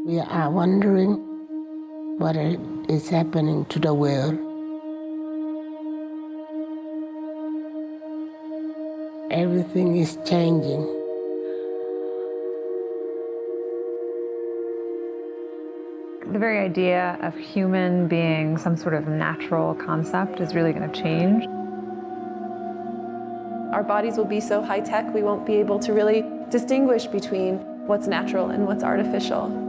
We are wondering what is happening to the world. Everything is changing. The very idea of human being some sort of natural concept is really going to change. Our bodies will be so high-tech, we won't be able to really distinguish between what's natural and what's artificial.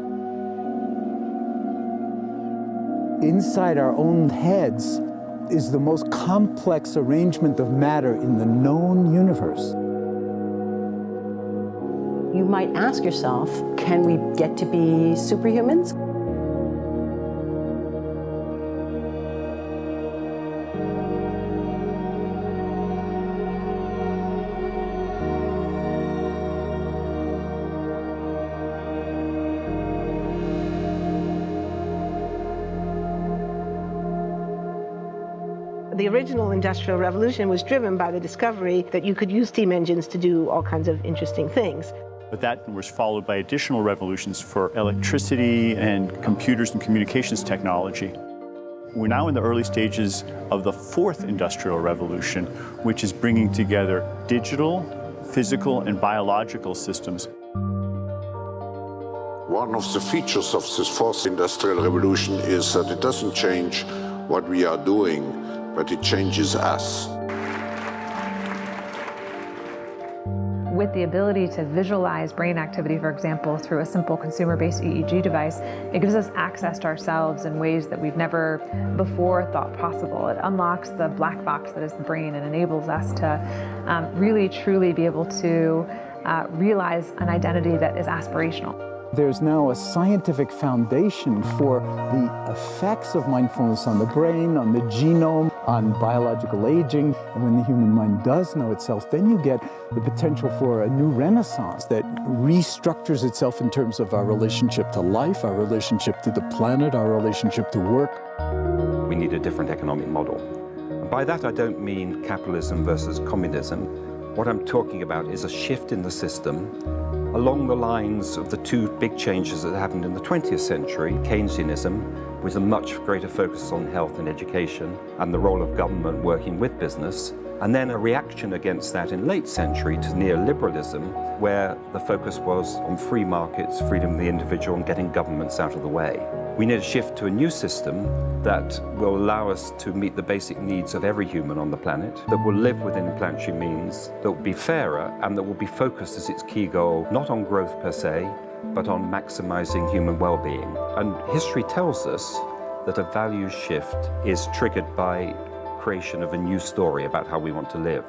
Inside our own heads is the most complex arrangement of matter in the known universe. You might ask yourself, can we get to be superhumans? The original Industrial Revolution was driven by the discovery that you could use steam engines to do all kinds of interesting things. But that was followed by additional revolutions for electricity and computers and communications technology. We're now in the early stages of the fourth Industrial Revolution, which is bringing together digital, physical, and biological systems. One of the features of this fourth Industrial Revolution is that it doesn't change what we are doing, but it changes us. With the ability to visualize brain activity, for example, through a simple consumer-based EEG device, it gives us access to ourselves in ways that we've never before thought possible. It unlocks the black box that is the brain and enables us to really, truly be able to realize an identity that is aspirational. There's now a scientific foundation for the effects of mindfulness on the brain, on the genome, on biological aging. And when the human mind does know itself, then you get the potential for a new renaissance that restructures itself in terms of our relationship to life, our relationship to the planet, our relationship to work. We need a different economic model. And by that, I don't mean capitalism versus communism. What I'm talking about is a shift in the system along the lines of the two big changes that happened in the 20th century, Keynesianism, with a much greater focus on health and education and the role of government working with business, and then a reaction against that in late century to neoliberalism, where the focus was on free markets, freedom of the individual, and getting governments out of the way. We need a shift to a new system that will allow us to meet the basic needs of every human on the planet, that will live within planetary means, that will be fairer, and that will be focused as its key goal, not on growth per se, but on maximizing human well-being. And history tells us that a values shift is triggered by creation of a new story about how we want to live.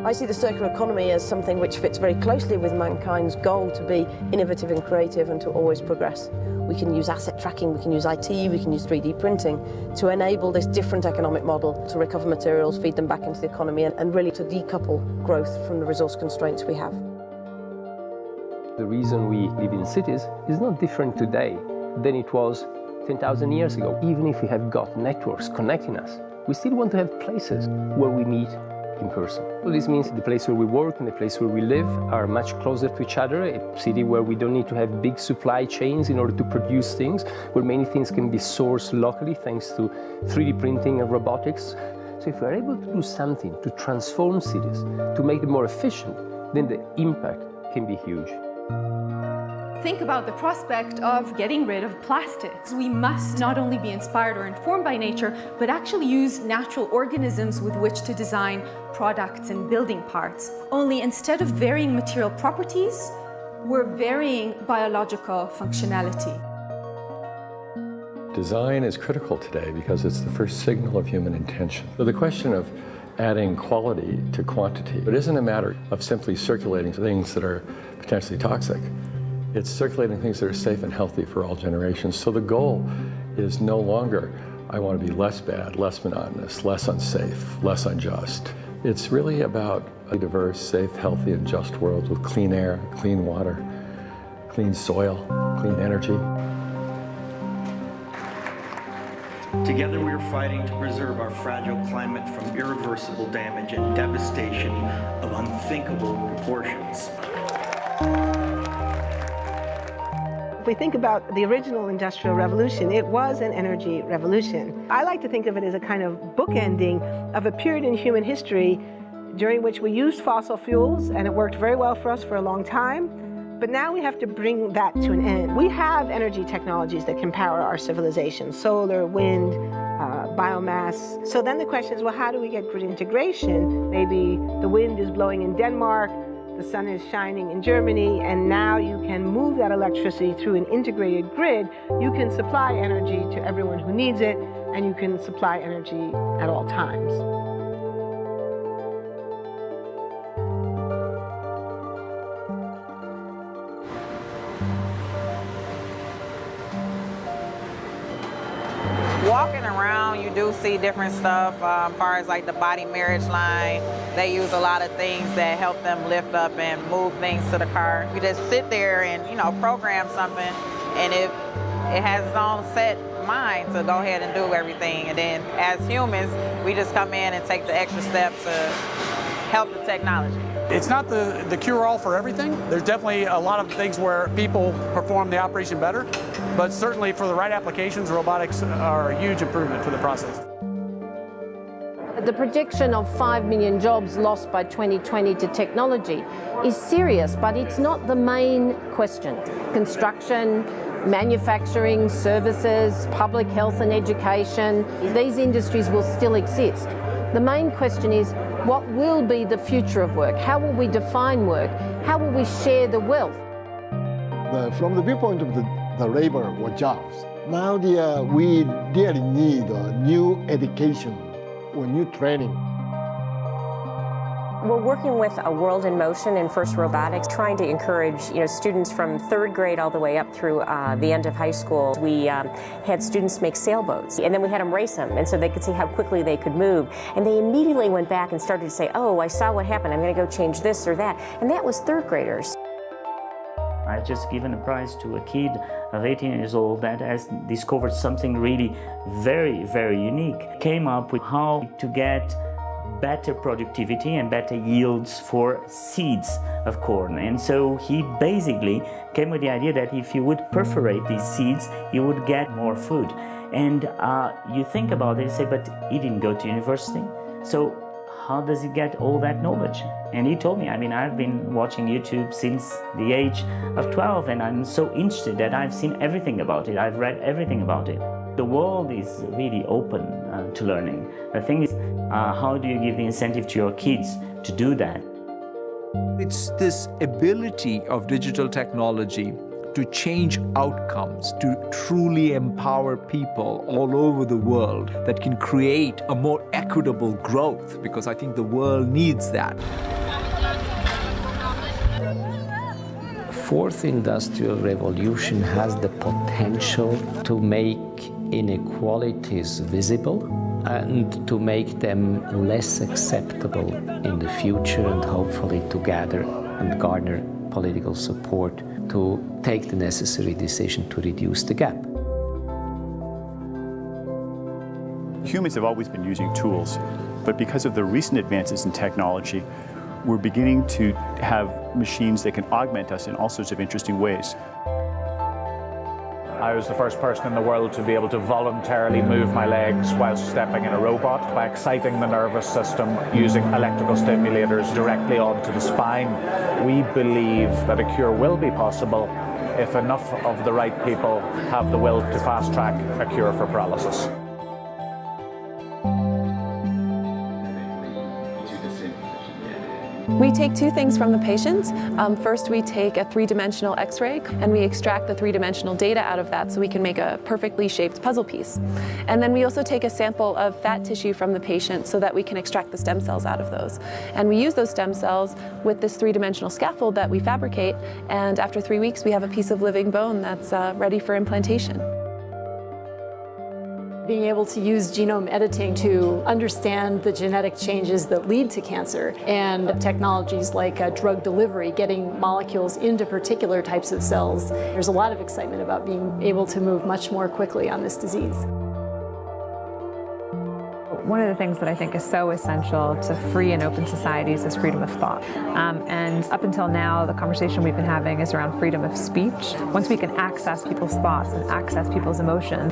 I see the circular economy as something which fits very closely with mankind's goal to be innovative and creative and to always progress. We can use asset tracking, we can use IT, we can use 3D printing to enable this different economic model to recover materials, feed them back into the economy, and really to decouple growth from the resource constraints we have. The reason we live in cities is not different today than it was 10,000 years ago. Even if we have got networks connecting us, we still want to have places where we meet in person. So this means the place where we work and the place where we live are much closer to each other, a city where we don't need to have big supply chains in order to produce things, where many things can be sourced locally thanks to 3D printing and robotics. So if we're able to do something to transform cities, to make them more efficient, then the impact can be huge. Think about the prospect of getting rid of plastics. We must not only be inspired or informed by nature, but actually use natural organisms with which to design products and building parts. Only instead of varying material properties, we're varying biological functionality. Design is critical today because it's the first signal of human intention. So the question of adding quality to quantity, it isn't a matter of simply circulating things that are potentially toxic. It's circulating things that are safe and healthy for all generations. So the goal is no longer, I want to be less bad, less monotonous, less unsafe, less unjust. It's really about a diverse, safe, healthy, and just world with clean air, clean water, clean soil, clean energy. Together we are fighting to preserve our fragile climate from irreversible damage and devastation of unthinkable proportions. If we think about the original Industrial Revolution, it was an energy revolution. I like to think of it as a kind of bookending of a period in human history during which we used fossil fuels, and it worked very well for us for a long time. But now we have to bring that to an end. We have energy technologies that can power our civilization: solar, wind, biomass. So then the question is, well, how do we get grid integration? Maybe the wind is blowing in Denmark, the sun is shining in Germany, and now you can move that electricity through an integrated grid. You can supply energy to everyone who needs it, and you can supply energy at all times. Walking around, you do see different stuff as far as like the body marriage line. They use a lot of things that help them lift up and move things to the car. You just sit there and, program something, and it has its own set mind to go ahead and do everything. And then as humans, we just come in and take the extra step to help the technology. It's not the cure-all for everything. There's definitely a lot of things where people perform the operation better, but certainly for the right applications, robotics are a huge improvement for the process. The projection of 5 million jobs lost by 2020 to technology is serious, but it's not the main question. Construction, manufacturing, services, public health and education, these industries will still exist. The main question is, what will be the future of work? How will we define work? How will we share the wealth? From the viewpoint of the labor or jobs, now we really need new education or new training. We're working with a World in Motion and First Robotics, trying to encourage students from 3rd grade all the way up through the end of high school. We had students make sailboats, and then we had them race them, and so they could see how quickly they could move. And they immediately went back and started to say, oh, I saw what happened, I'm going to go change this or that. And that was 3rd graders. I've just given a prize to a kid of 18 years old that has discovered something really very, very unique. Came up with how to get better productivity and better yields for seeds of corn. And so he basically came with the idea that if you would perforate these seeds, you would get more food. And you think about it and say, but he didn't go to university. So how does he get all that knowledge? And he told me, I've been watching YouTube since the age of 12, and I'm so interested that I've seen everything about it. I've read everything about it. The world is really open to learning. The thing is, how do you give the incentive to your kids to do that? It's this ability of digital technology to change outcomes, to truly empower people all over the world that can create a more equitable growth, because I think the world needs that. Fourth industrial revolution has the potential to make inequalities visible and to make them less acceptable in the future, and hopefully to gather and garner political support to take the necessary decision to reduce the gap. Humans have always been using tools, but because of the recent advances in technology, we're beginning to have machines that can augment us in all sorts of interesting ways. I was the first person in the world to be able to voluntarily move my legs while stepping in a robot by exciting the nervous system using electrical stimulators directly onto the spine. We believe that a cure will be possible if enough of the right people have the will to fast-track a cure for paralysis. We take two things from the patient. First, we take a three-dimensional X-ray, and we extract the three-dimensional data out of that so we can make a perfectly shaped puzzle piece. And then we also take a sample of fat tissue from the patient so that we can extract the stem cells out of those. And we use those stem cells with this three-dimensional scaffold that we fabricate, and after 3 weeks, we have a piece of living bone that's ready for implantation. Being able to use genome editing to understand the genetic changes that lead to cancer, and technologies like drug delivery, getting molecules into particular types of cells. There's a lot of excitement about being able to move much more quickly on this disease. One of the things that I think is so essential to free and open societies is freedom of thought. And up until now, the conversation we've been having is around freedom of speech. Once we can access people's thoughts and access people's emotion,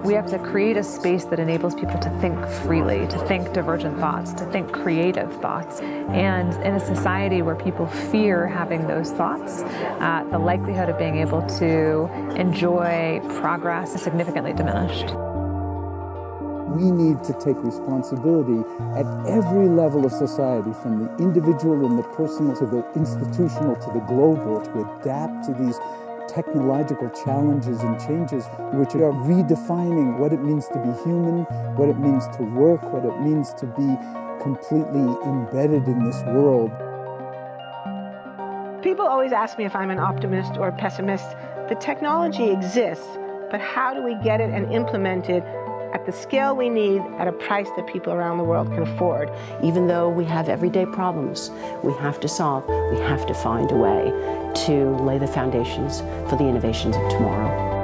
we have to create a space that enables people to think freely, to think divergent thoughts, to think creative thoughts. And in a society where people fear having those thoughts, the likelihood of being able to enjoy progress is significantly diminished. We need to take responsibility at every level of society, from the individual and the personal to the institutional to the global, to adapt to these technological challenges and changes which are redefining what it means to be human, what it means to work, what it means to be completely embedded in this world. People always ask me if I'm an optimist or a pessimist. The technology exists, but how do we get it and implement it at the scale we need at a price that people around the world can afford? Even though we have everyday problems we have to solve, we have to find a way to lay the foundations for the innovations of tomorrow.